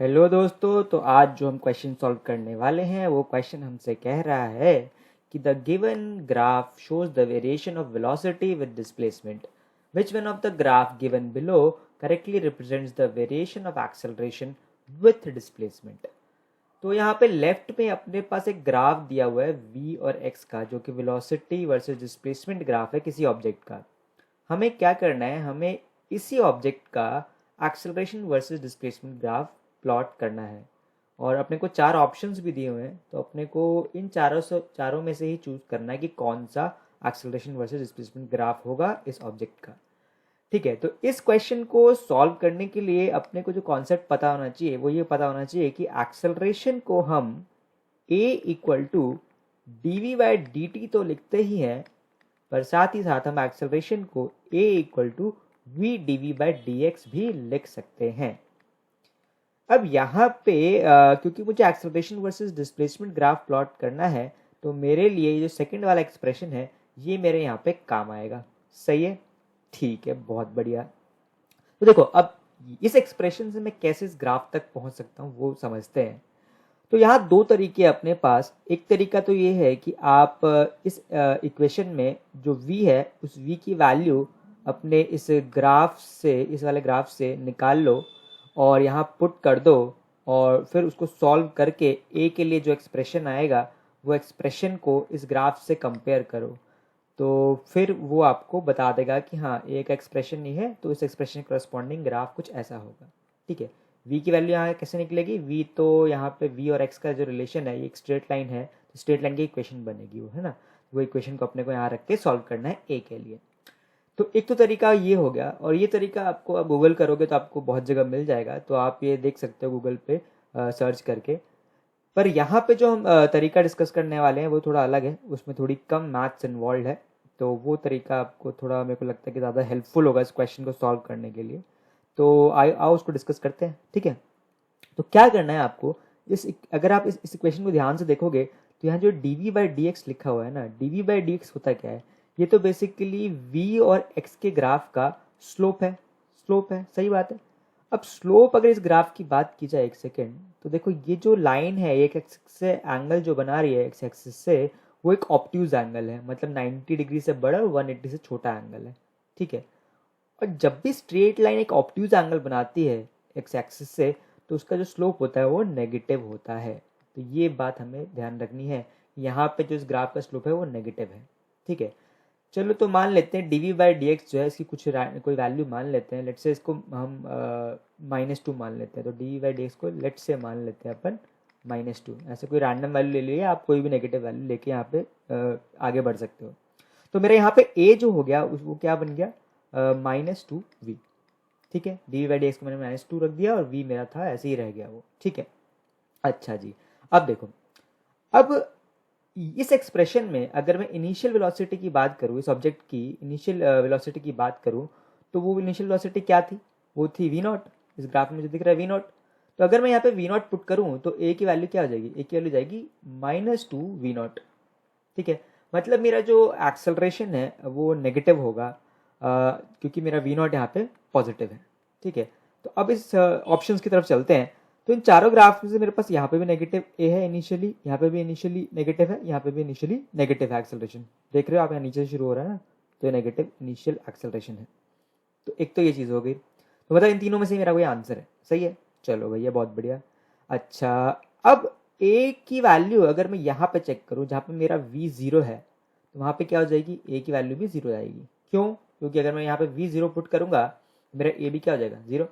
Hello दोस्तों, तो आज जो हम क्वेश्चन सॉल्व करने वाले हैं वो क्वेश्चन हमसे कह रहा है कि the given graph shows the variation of velocity with displacement which one of the graph given below correctly represents the variation of acceleration with displacement. तो यहाँ पे लेफ्ट में अपने पास एक ग्राफ दिया हुआ है v और x का, जो कि वेलोसिटी वर्सेस डिस्प्लेसमेंट ग्राफ है किसी ऑब्जेक्ट का। हमें क्या करना है, हमें इसी ऑब्जेक्ट का acceleration versus displacement graph plot करना है। और अपने को चार ऑप्शंस भी दिए हुए हैं, तो अपने को इन चारों में से ही चूज करना है कि कौन सा एक्सेलरेशन वर्सेस डिस्प्लेसमेंट ग्राफ होगा इस ऑब्जेक्ट का। ठीक है, तो इस क्वेश्चन को सॉल्व करने के लिए अपने को जो कॉन्सेप्ट पता होना चाहिए वो ये पता होना चाहिए कि एक्सेलरेशन को हम a equal to D V by D T तो लिखते ही हैं, पर साथ ही साथ हम एक्सेलरेशन को a equal to V D V by D X भी लिख सकते हैं। अब यहाँ पे क्योंकि मुझे acceleration versus displacement graph plot करना है, तो मेरे लिए ये जो सेकंड वाला एक्सप्रेशन है ये मेरे यहाँ पे काम आएगा। सही है, ठीक है, बहुत बढ़िया। तो देखो, अब इस एक्सप्रेशन से मैं कैसे इस ग्राफ तक पहुंच सकता हूँ वो समझते हैं। तो यहाँ दो तरीके अपने पास। एक तरीका तो ये है कि आप इस इक्वेशन में जो v है उस v की वैल्यू अपने इस ग्राफ से, इस वाले ग्राफ से निकाल लो और यहाँ पुट कर दो, और फिर उसको सॉल्व करके a के लिए जो एक्सप्रेशन आएगा वो एक्सप्रेशन को इस ग्राफ से कंपेयर करो, तो फिर वो आपको बता देगा कि हाँ एक एक्सप्रेशन ही है, तो इस एक्सप्रेशन के करस्पॉन्डिंग ग्राफ कुछ ऐसा होगा। ठीक है, v की वैल्यू यहाँ कैसे निकलेगी, v तो यहाँ पे v और x का जो रिलेशन है ये एक स्ट्रेट लाइन है, तो स्ट्रेट लाइन की इक्वेशन बनेगी वो, है ना। वो इक्वेशन को अपने को यहाँ रख के सॉल्व करना है a के लिए। तो एक तो तरीका ये हो गया, और ये तरीका आपको आप गूगल करोगे तो आपको बहुत जगह मिल जाएगा, तो आप ये देख सकते हो गूगल पे सर्च करके। पर यहाँ पे जो हम तरीका डिस्कस करने वाले हैं वो थोड़ा अलग है, उसमें थोड़ी कम मैथ्स इन्वॉल्व है, तो वो तरीका आपको थोड़ा, मेरे को लगता है कि ज़्यादा हेल्पफुल होगा इस क्वेश्चन को सॉल्व करने के लिए। तो आओ उसको डिस्कस करते हैं। ठीक है, तो क्या करना है आपको, अगर आप इस इक्वेशन को ध्यान से देखोगे तो यहाँ जो D V by D X लिखा हुआ है ना, D V by D X होता क्या है, ये तो बेसिकली v और x के ग्राफ का स्लोप है। स्लोप है, सही बात है। अब स्लोप अगर इस ग्राफ की बात की जाए, एक सेकेंड, तो देखो ये जो लाइन है एक एक्सिस से एंगल जो बना रही है एक्स एक्सिस से, वो एक ऑब्ट्यूज एंगल है, मतलब 90 डिग्री से बड़ा और 180 से छोटा एंगल है। ठीक है, और जब भी स्ट्रेट लाइन एक ऑब्ट्यूज एंगल बनाती है एक्स एक्सिस से, तो उसका जो स्लोप होता है वो नेगेटिव होता है। तो ये बात हमें ध्यान रखनी है, यहाँ पे जो इस ग्राफ का स्लोप है वो नेगेटिव है। ठीक है, चलो तो मान लेते हैं D V by D X जो है इसकी कुछ कोई वैल्यू मान लेते हैं। लेट से इसको हम -2 मान लेते हैं, तो D V by D X को लेट से मान लेते हैं अपन -2। ऐसे कोई रैंडम वैल्यू ले लिए, आप कोई भी नेगेटिव वैल्यू लेके यहाँ पे आगे बढ़ सकते हो। तो मेरे यहाँ पे a जो हो गया वो क्या बन गया, -2v। ठीक है, D V by D X को मैंने -2 रख दिया और v मेरा था ऐसे ही रह गया वो। ठीक है, अच्छा जी। अब देखो, अब इस एक्सप्रेशन में अगर मैं इनिशियल वेलोसिटी की बात करूँ, इस ऑब्जेक्ट की इनिशियल वेलोसिटी की बात करूँ, तो वो इनिशियल वेलोसिटी क्या थी, वो थी v नॉट। इस ग्राफ में जो दिख रहा है v नॉट, तो अगर मैं यहाँ पे v नॉट पुट करूँ तो a की वैल्यू क्या हो जाएगी, a की वैल्यू जाएगी -2v नॉट। ठीक है, मतलब मेरा जो एक्सेलरेशन है वो नेगेटिव होगा, क्योंकि मेरा v नॉट यहाँ पे पॉजिटिव है। ठीक है, तो अब इस ऑप्शंस की तरफ चलते हैं। तो इन चारों ग्राफ में से मेरे पास यहाँ पे भी नेगेटिव ए है इनिशियली, यहाँ पे भी इनिशियली नेगेटिव है, यहाँ पे भी इनिशियली नेगेटिव है एक्सेलरेशन। देख रहे हो आप, यहाँ नीचे से शुरू हो रहा है ना, तो ये नेगेटिव इनिशियल एक्सेलरेशन है। तो एक तो ये चीज़ हो गई। तो मतलब इन तीनों में से मेरा कोई आंसर है। सही है, चलो भैया बहुत बढ़िया। अच्छा, अब ए की वैल्यू अगर मैं यहाँ पे चेक करूँ जहाँ पे मेरा v 0 है, तो वहाँ पे क्या हो जाएगी, ए की वैल्यू भी 0 आएगी। क्यों, क्योंकि अगर मैं यहाँ पे v 0 पुट करूँगा मेरा ए भी क्या हो जाएगा, 0,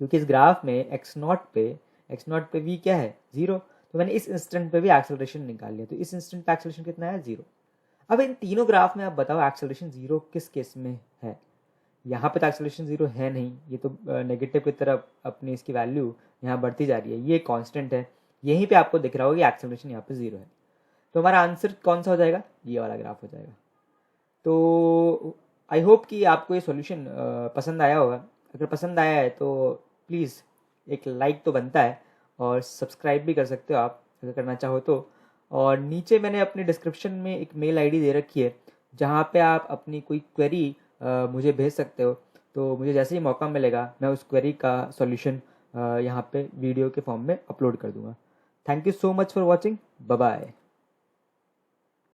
क्योंकि इस ग्राफ में x नॉट पे v क्या है, 0। तो मैंने इस इंस्टेंट पे भी एक्सेलरेशन निकाल लिया, तो इस इंस्टेंट पे एक्सेलरेशन कितना है, 0। अब इन तीनों ग्राफ में आप बताओ एक्सेलरेशन 0 किस केस में है। यहाँ पे तो एक्सेलरेशन 0 है नहीं, ये तो नेगेटिव की तरफ अपनी इसकी वैल्यू यहाँ बढ़ती जा रही है, ये कांस्टेंट है। यहीं पे आपको दिख रहा होगा कि एक्सेलरेशन यहाँ पे 0 है। तो हमारा आंसर कौन सा हो जाएगा, ये वाला ग्राफ हो जाएगा। तो आई होप कि आपको ये सॉल्यूशन पसंद आया होगा। अगर पसंद आया है तो प्लीज़ एक लाइक तो बनता है, और सब्सक्राइब भी कर सकते हो आप अगर करना चाहो तो। और नीचे मैंने अपने डिस्क्रिप्शन में एक मेल आईडी दे रखी है जहाँ पे आप अपनी कोई क्वेरी मुझे भेज सकते हो। तो मुझे जैसे ही मौका मिलेगा मैं उस क्वेरी का सॉल्यूशन यहाँ पे वीडियो के फॉर्म में अपलोड कर दूंगा। Thank you so much for watching. Bye bye.